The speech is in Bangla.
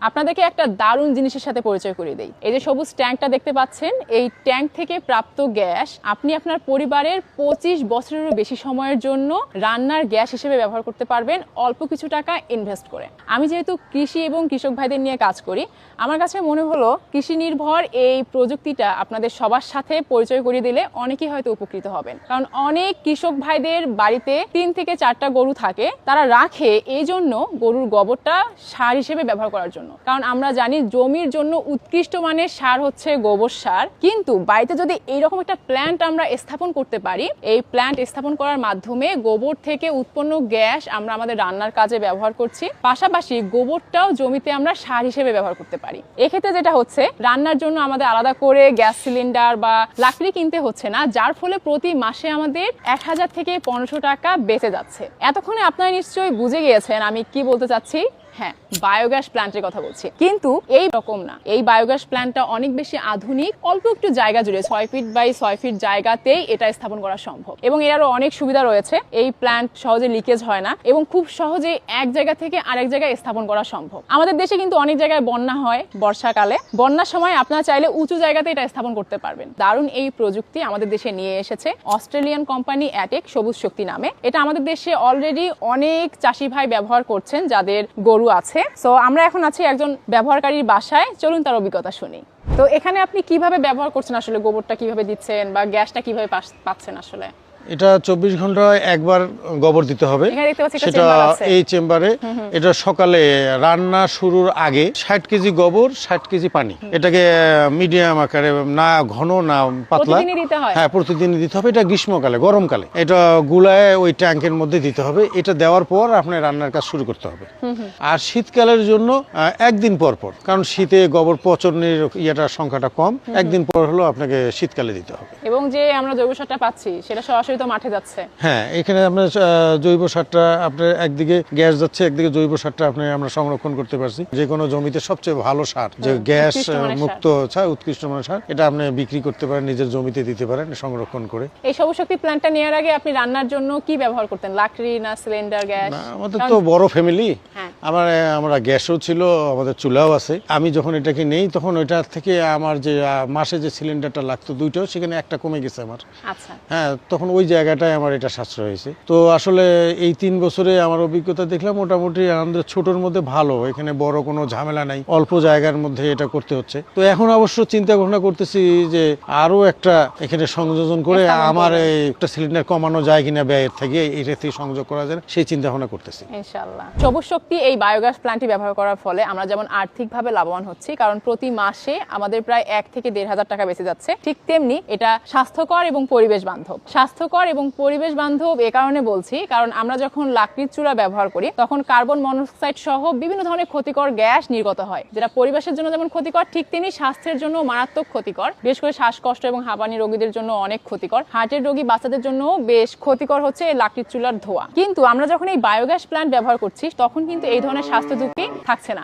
আপনাদেরকে একটা দারুণ জিনিসের সাথে পরিচয় করিয়ে দেই। এই যে সবুজ ট্যাঙ্কটা দেখতে পাচ্ছেন, এই ট্যাঙ্ক থেকে প্রাপ্ত গ্যাস আপনি আপনার পরিবারের 25 বছরেরও বেশি সময়ের জন্য রান্নার গ্যাস হিসেবে ব্যবহার করতে পারবেন অল্প কিছু টাকা ইনভেস্ট করে। আমি যেহেতু কৃষি এবং কৃষক ভাইদের নিয়ে কাজ করি, আমার কাছে মনে হলো কৃষি নির্ভর এই প্রযুক্তিটা আপনাদের সবার সাথে পরিচয় করিয়ে দিলে অনেকেই হয়তো উপকৃত হবেন। কারণ অনেক কৃষক ভাইদের বাড়িতে 3 থেকে 4টা গরু থাকে, তারা রাখে এই জন্য গরুর গোবরটা সার হিসেবে ব্যবহার করার জন্য। কারণ আমরা জানি জমির জন্য উৎকৃষ্ট মানের সার হচ্ছে গোবর সার, কিন্তু বাড়িতে যদি এইরকম একটা প্ল্যান্ট আমরা স্থাপন করতে পারি, এই প্ল্যান্ট স্থাপন করার মাধ্যমে গোবর থেকে উৎপন্ন গ্যাস আমরা আমাদের রান্নার কাজে ব্যবহার করছি, পাশাপাশি গোবরটাও জমিতে আমরা সার হিসেবে ব্যবহার করতে পারি। এক্ষেত্রে যেটা হচ্ছে, রান্নার জন্য আমাদের আলাদা করে গ্যাস সিলিন্ডার বা লাকড়ি কিনতে হচ্ছে না, যার ফলে প্রতি মাসে আমাদের 1000 থেকে 1500 টাকা বেঁচে যাচ্ছে। এতক্ষণে আপনারা নিশ্চয়ই বুঝে গিয়েছেন আমি কি বলতে চাচ্ছি। হ্যাঁ, বায়োগ্যাস প্ল্যান্টের কথা বলছি, কিন্তু এই রকম না। এই বায়োগ্যাস প্ল্যান্টটা অনেক বেশি আধুনিক, অল্প একটু জায়গা জুড়ে 6 ফিট বাই 6 ফিট জায়গাতেই এটা স্থাপন করা সম্ভব, এবং এর আরো অনেক সুবিধা রয়েছে। এই প্ল্যান্ট সহজে লিকেজ হয় না এবং খুব সহজে এক জায়গা থেকে আরেক জায়গায় স্থাপন করা সম্ভব। আমাদের দেশে কিন্তু অনেক জায়গায় বন্যা হয় বর্ষাকালে, বন্যার সময় আপনারা চাইলে উঁচু জায়গাতে এটা স্থাপন করতে পারবেন। দারুণ এই প্রযুক্তি আমাদের দেশে নিয়ে এসেছে অস্ট্রেলিয়ান কোম্পানি অ্যাটেক সবুজ শক্তি নামে। এটা আমাদের দেশে অলরেডি অনেক চাষি ভাই ব্যবহার করছেন যাদের গরু আছে। সো আমরা এখন আছি একজন ব্যবহারকারীর বাসায়, চলুন তার অভিজ্ঞতা শুনি। তো এখানে আপনি কিভাবে ব্যবহার করছেন, আসলে গোবরটা কিভাবে দিচ্ছেন বা গ্যাসটা কিভাবে পাচ্ছেন? আসলে এটা 24 ঘন্টায় একবার গোবর দিতে হবে। সেটা এই চেম্বারে। এটা সকালে রান্না শুরুর আগে 60 কেজি গোবর, 60 কেজি পানি। এটাকে মিডিয়াম আকারে, না ঘন না পাতলা, হ্যাঁ প্রতিদিনই দিতে হবে। এটা গ্রীষ্মকালে, গরমকালে এটা গুলায় ওই ট্যাঙ্কের মধ্যে দিতে হবে। এটা দেওয়ার পর আপনার রান্নার কাজ শুরু করতে হবে। আর শীতকালের জন্য একদিন পর পর, কারণ শীতে গোবর পচনের ইয়েটার সংখ্যাটা কম, একদিন পর হলো আপনাকে শীতকালে দিতে হবে। এবং যে আমরা জৈব সারটা পাচ্ছি সেটা সরাসরি তো মাঠে যাচ্ছে। হ্যাঁ, এখানে আপনার জৈব সারটা আপনার একদিকে গ্যাস যাচ্ছে, একদিকে জৈব সারটা আমরা সংরক্ষণ করতে পারছি। যে কোনো জমিতে সবচেয়ে ভালো সার, যে গ্যাস মুক্ত উৎকৃষ্ট মানের সার, এটা আপনি বিক্রি করতে পারেন, নিজের জমিতে দিতে পারেন সংরক্ষণ করে। এই সবুজ শক্তি প্ল্যান্টটা নেওয়ার আগে আপনি রান্নার জন্য কি ব্যবহার করতেন? লাকড়ি না সিলিন্ডার, গ্যাস? আমাদের তো বড় ফ্যামিলি, আমরা গ্যাসও ছিল, আমাদের চুলাও আছে। আমি যখন এটাকে নেই তখন ওইটার থেকে আমার যে মাসে যে সিলিন্ডারটা লাগতো দুইটাও, সেখানে একটা কমে গেছে আমার। আচ্ছা, হ্যাঁ, তখন ওই জায়গাটায় আমার এটা সাশ্রয় হয়েছে। তো আসলে এই 3 বছরে আমার অভিজ্ঞতা দেখলাম মোটামুটি আমাদের ছোটর মধ্যে ভালো, এখানে বড় কোনো ঝামেলা নাই, অল্প জায়গার মধ্যে এটা করতে হচ্ছে। তো এখন অবশ্য চিন্তা ভাবনা করতেছি যে আরো একটা এখানে সংযোজন করে আমার একটা সিলিন্ডার কমানো যায় কিনা, ব্যয়ের থেকে এটা থেকে সংযোগ করা যায়, সেই চিন্তা ভাবনা করতেছি ইনশাআল্লাহ। সবুজ শক্তি এই বায়োগ্যাস প্ল্যান্টটি ব্যবহার করার ফলে আমরা যেমন আর্থিকভাবে লাভবান হচ্ছি, কারণ প্রতি মাসে আমাদের প্রায় 1 থেকে 1500 টাকা বেঁচে যাচ্ছে, ঠিক তেমনি এটা স্বাস্থ্যকর এবং পরিবেশ বান্ধব। স্বাস্থ্যকর এবং পরিবেশ বান্ধব এ কারণে বলছি, কারণ আমরা যখন লাকড়ির চুলা ব্যবহার করি তখন কার্বন মনোক্সাইড সহ বিভিন্ন ধরনের ক্ষতিকর গ্যাস নির্গত হয়, যেটা পরিবেশের জন্য যেমন ক্ষতিকর, ঠিক তেমনি স্বাস্থ্যের জন্য মারাত্মক ক্ষতিকর। বিশেষ করে শ্বাসকষ্ট এবং হাঁপানি রোগীদের জন্য অনেক ক্ষতিকর, হার্টের রোগী বাচ্চাদের জন্য বেশ ক্ষতিকর হচ্ছে এই লাকড়ির চুলার ধোঁয়া। কিন্তু আমরা যখন এই বায়োগ্যাস প্ল্যান্ট ব্যবহার করছি তখন কিন্তু এই ধরনের স্বাস্থ্য ঝুঁকি থাকছে না।